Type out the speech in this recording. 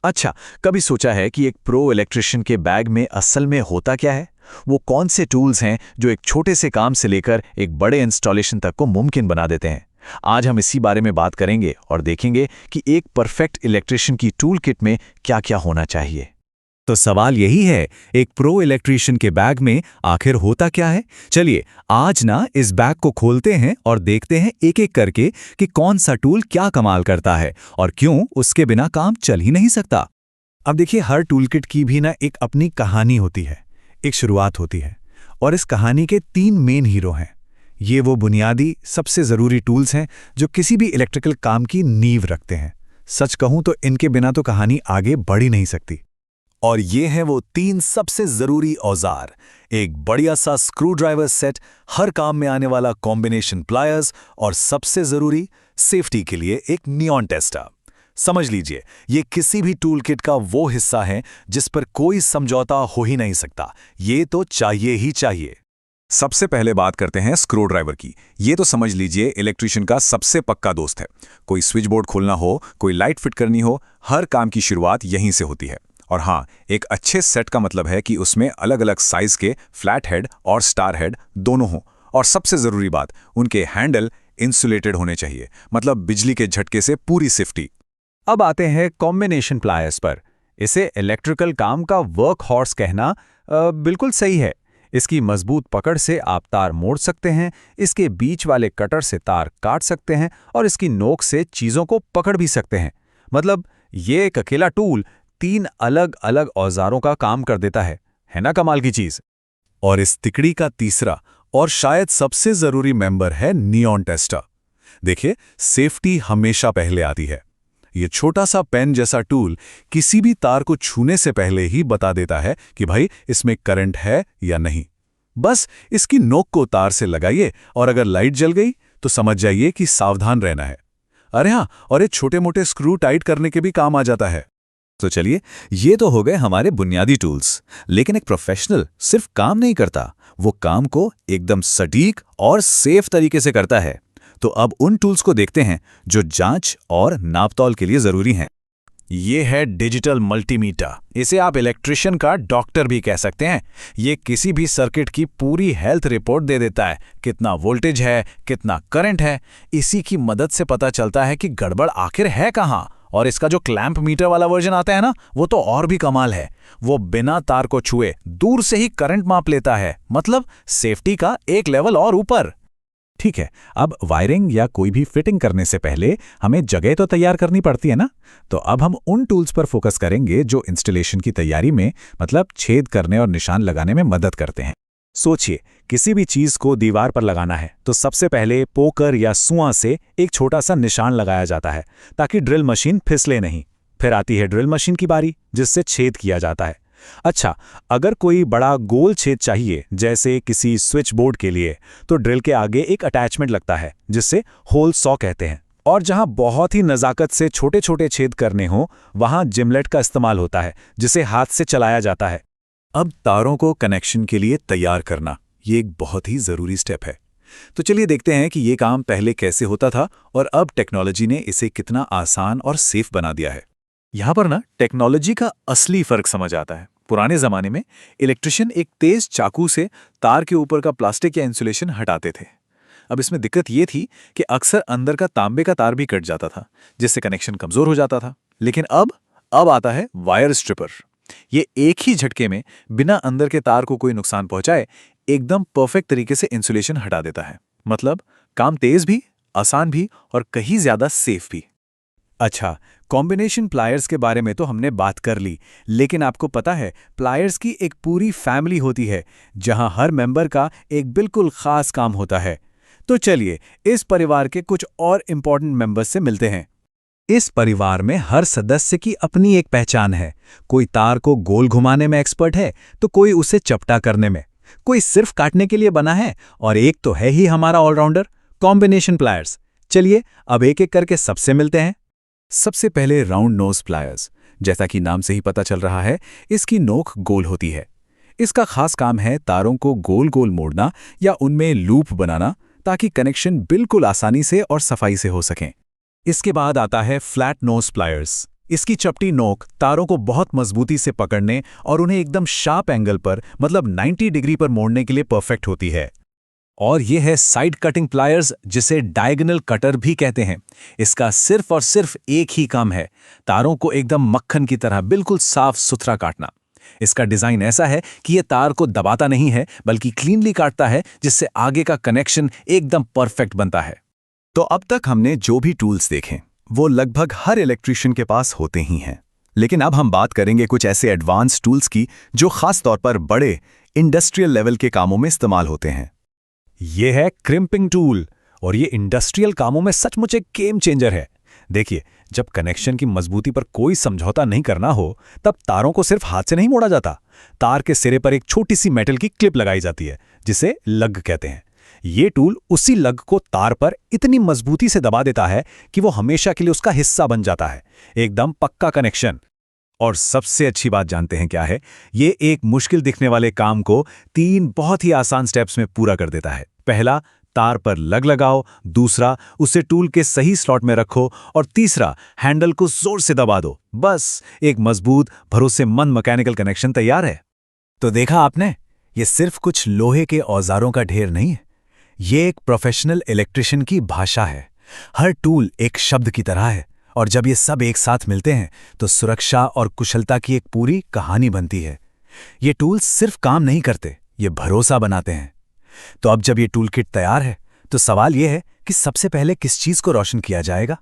अच्छा, कभी सोचा है कि एक प्रो इलेक्ट्रिशियन के बैग में असल में होता क्या है? वो कौन से टूल्स हैं जो एक छोटे से काम से लेकर एक बड़े इंस्टॉलेशन तक को मुमकिन बना देते हैं? आज हम इसी बारे में बात करेंगे और देखेंगे कि एक परफेक्ट इलेक्ट्रिशियन की टूल किट में क्या-क्या होना चाहिए। तो सवाल यही है, एक प्रो इलेक्ट्रिशियन के बैग में आखिर होता क्या है? चलिए आज ना इस बैग को खोलते हैं और देखते हैं एक-एक करके कि कौन सा टूल क्या कमाल करता है और क्यों उसके बिना काम चल ही नहीं सकता। अब देखिए, हर टूलकिट की भी ना एक अपनी कहानी होती है, एक शुरुआत होती है, और इस कहानी के 3 मेन हीरो हैं। ये वो बुनियादी सबसे ज़रूरी टूल्स हैं जो किसी भी इलेक्ट्रिकल काम की नींव रखते हैं। सच कहूं तो इनके बिना तो कहानी आगे बढ़ ही नहीं सकती। और ये हैं वो 3 सबसे जरूरी औजार, एक बढ़िया सा स्क्रू ड्राइवर सेट, हर काम में आने वाला कॉम्बिनेशन प्लायर्स और सबसे जरूरी सेफ्टी के लिए एक नियॉन टेस्टर। समझ लीजिए, ये किसी भी टूल किट का वो हिस्सा है जिस पर कोई समझौता हो ही नहीं सकता। ये तो चाहिए ही चाहिए। सबसे पहले बात करते हैं स्क्रू ड्राइवर की। ये तो समझ लीजिए इलेक्ट्रिशियन का सबसे पक्का दोस्त है। कोई स्विच बोर्ड खोलना हो, कोई लाइट फिट करनी हो, हर काम की शुरुआत यहीं से होती है। और हाँ, एक अच्छे सेट का मतलब है कि उसमें अलग अलग साइज के फ्लैट हेड और स्टार हेड दोनों हों। और सबसे ज़रूरी बात, उनके हैंडल इंसुलेटेड होने चाहिए, मतलब बिजली के झटके से पूरी सेफ्टी। अब आते हैं कॉम्बिनेशन प्लायर्स पर। इसे इलेक्ट्रिकल काम का वर्क हॉर्स कहना बिल्कुल सही है। इसकी मजबूत पकड़ से आप तार मोड़ सकते हैं, इसके बीच वाले कटर से तार काट सकते हैं और इसकी नोक से चीज़ों को पकड़ भी सकते हैं। मतलब ये एक अकेला टूल 3 अलग अलग औजारों का काम कर देता है ना कमाल की चीज़। और इस तिकड़ी का तीसरा और शायद सबसे जरूरी मेंबर है नियॉन टेस्टर। देखिए, सेफ्टी हमेशा पहले आती है। ये छोटा सा पेन जैसा टूल किसी भी तार को छूने से पहले ही बता देता है कि भाई इसमें करंट है या नहीं। बस इसकी नोक को तार से लगाइए और अगर लाइट जल गई तो समझ जाइए कि सावधान रहना है। अरे हाँ, और ये छोटे मोटे स्क्रू टाइट करने के भी काम आ जाता है। तो चलिए, ये तो हो गए हमारे बुनियादी टूल्स। लेकिन एक प्रोफेशनल सिर्फ काम नहीं करता, वो काम को एकदम सटीक और सेफ तरीके से करता है। तो अब उन टूल्स को देखते हैं जो जांच और नापतौल के लिए जरूरी हैं। ये है डिजिटल मल्टीमीटर। इसे आप इलेक्ट्रिशियन का डॉक्टर भी कह सकते हैं। ये किसी भी सर्किट की पूरी हेल्थ रिपोर्ट दे देता है, कितना वोल्टेज है, कितना करंट है। इसी की मदद से पता चलता है कि गड़बड़ आखिर है कहाँ। और इसका जो क्लैंप मीटर वाला वर्जन आता है ना, वो तो और भी कमाल है। वो बिना तार को छुए दूर से ही करंट माप लेता है, मतलब सेफ्टी का एक लेवल और ऊपर। ठीक है, अब वायरिंग या कोई भी फिटिंग करने से पहले हमें जगह तो तैयार करनी पड़ती है ना। तो अब हम उन टूल्स पर फोकस करेंगे जो इंस्टॉलेशन की तैयारी में, मतलब छेद करने और निशान लगाने में मदद करते हैं। सोचिए, किसी भी चीज को दीवार पर लगाना है तो सबसे पहले पोकर या सुआं से एक छोटा सा निशान लगाया जाता है ताकि ड्रिल मशीन फिसले नहीं। फिर आती है ड्रिल मशीन की बारी, जिससे छेद किया जाता है। अच्छा, अगर कोई बड़ा गोल छेद चाहिए, जैसे किसी स्विच बोर्ड के लिए, तो ड्रिल के आगे एक अटैचमेंट लगता है जिससे होल सॉ कहते हैं। और जहां बहुत ही नज़ाकत से छोटे छोटे छेद करने हो, वहां जिमलेट का इस्तेमाल होता है, जिसे हाथ से चलाया जाता है। अब तारों को कनेक्शन के लिए तैयार करना, ये एक बहुत ही जरूरी स्टेप है। तो चलिए देखते हैं कि ये काम पहले कैसे होता था और अब टेक्नोलॉजी ने इसे कितना आसान और सेफ बना दिया है। यहाँ पर ना टेक्नोलॉजी का असली फर्क समझ आता है। पुराने जमाने में इलेक्ट्रिशियन एक तेज चाकू से तार के ऊपर का प्लास्टिक या इंसुलेशन हटाते थे। अब इसमें दिक्कत ये थी कि अक्सर अंदर का तांबे का तार भी कट जाता था, जिससे कनेक्शन कमजोर हो जाता था। लेकिन अब आता है वायर स्ट्रिपर। ये एक ही झटके में बिना अंदर के तार को कोई नुकसान पहुंचाए एकदम परफेक्ट तरीके से इंसुलेशन हटा देता है। मतलब काम तेज भी, आसान भी और कहीं ज्यादा सेफ भी। अच्छा, कॉम्बिनेशन प्लायर्स के बारे में तो हमने बात कर ली, लेकिन आपको पता है प्लायर्स की एक पूरी फैमिली होती है जहां हर मेंबर का एक बिल्कुल खास काम होता है। तो चलिए इस परिवार के कुछ और इंपॉर्टेंट मेंबर्स से मिलते हैं। इस परिवार में हर सदस्य की अपनी एक पहचान है। कोई तार को गोल घुमाने में एक्सपर्ट है तो कोई उसे चपटा करने में, कोई सिर्फ काटने के लिए बना है, और एक तो है ही हमारा ऑलराउंडर कॉम्बिनेशन प्लायर्स। चलिए अब एक एक करके सबसे मिलते हैं। सबसे पहले राउंड नोज प्लायर्स। जैसा कि नाम से ही पता चल रहा है, इसकी नोक गोल होती है। इसका खास काम है तारों को गोल गोल मोड़ना या उनमें लूप बनाना, ताकि कनेक्शन बिल्कुल आसानी से और सफाई से हो सकें। इसके बाद आता है फ्लैट नोज प्लायर्स। इसकी चपटी नोक तारों को बहुत मजबूती से पकड़ने और उन्हें एकदम शार्प एंगल पर मतलब 90 डिग्री पर मोड़ने के लिए परफेक्ट होती है। और ये है साइड कटिंग प्लायर्स, जिसे डायगोनल कटर भी कहते हैं। इसका सिर्फ और सिर्फ एक ही काम है, तारों को एकदम मक्खन की तरह बिल्कुल साफ सुथरा काटना। इसका डिजाइन ऐसा है कि ये तार को दबाता नहीं है बल्कि क्लीनली काटता है, जिससे आगे का कनेक्शन एकदम परफेक्ट बनता है। तो अब तक हमने जो भी टूल्स देखे वो लगभग हर इलेक्ट्रिशियन के पास होते ही हैं, लेकिन अब हम बात करेंगे कुछ ऐसे एडवांस टूल्स की जो खास तौर पर बड़े इंडस्ट्रियल लेवल के कामों में इस्तेमाल होते हैं। ये है क्रिम्पिंग टूल, और ये इंडस्ट्रियल कामों में सचमुच एक गेम चेंजर है। देखिए, जब कनेक्शन की मजबूती पर कोई समझौता नहीं करना हो, तब तारों को सिर्फ हाथ से नहीं मोड़ा जाता। तार के सिरे पर एक छोटी सी मेटल की क्लिप लगाई जाती है, जिसे लग कहते हैं। ये टूल उसी लग को तार पर इतनी मजबूती से दबा देता है कि वो हमेशा के लिए उसका हिस्सा बन जाता है, एकदम पक्का कनेक्शन। और सबसे अच्छी बात जानते हैं क्या है? ये एक मुश्किल दिखने वाले काम को 3 बहुत ही आसान स्टेप्स में पूरा कर देता है। पहला, तार पर लग लगाओ। दूसरा, उसे टूल के सही स्लॉट में रखो। और तीसरा, हैंडल को जोर से दबा दो। बस एक मजबूत, भरोसेमंद मैकेनिकल कनेक्शन तैयार है। तो देखा आपने, ये सिर्फ कुछ लोहे के औजारों का ढेर नहीं है, ये एक प्रोफेशनल इलेक्ट्रिशियन की भाषा है। हर टूल एक शब्द की तरह है, और जब ये सब एक साथ मिलते हैं तो सुरक्षा और कुशलता की एक पूरी कहानी बनती है। ये टूल्स सिर्फ काम नहीं करते, ये भरोसा बनाते हैं। तो अब जब ये टूल किट तैयार है, तो सवाल ये है कि सबसे पहले किस चीज को रोशन किया जाएगा?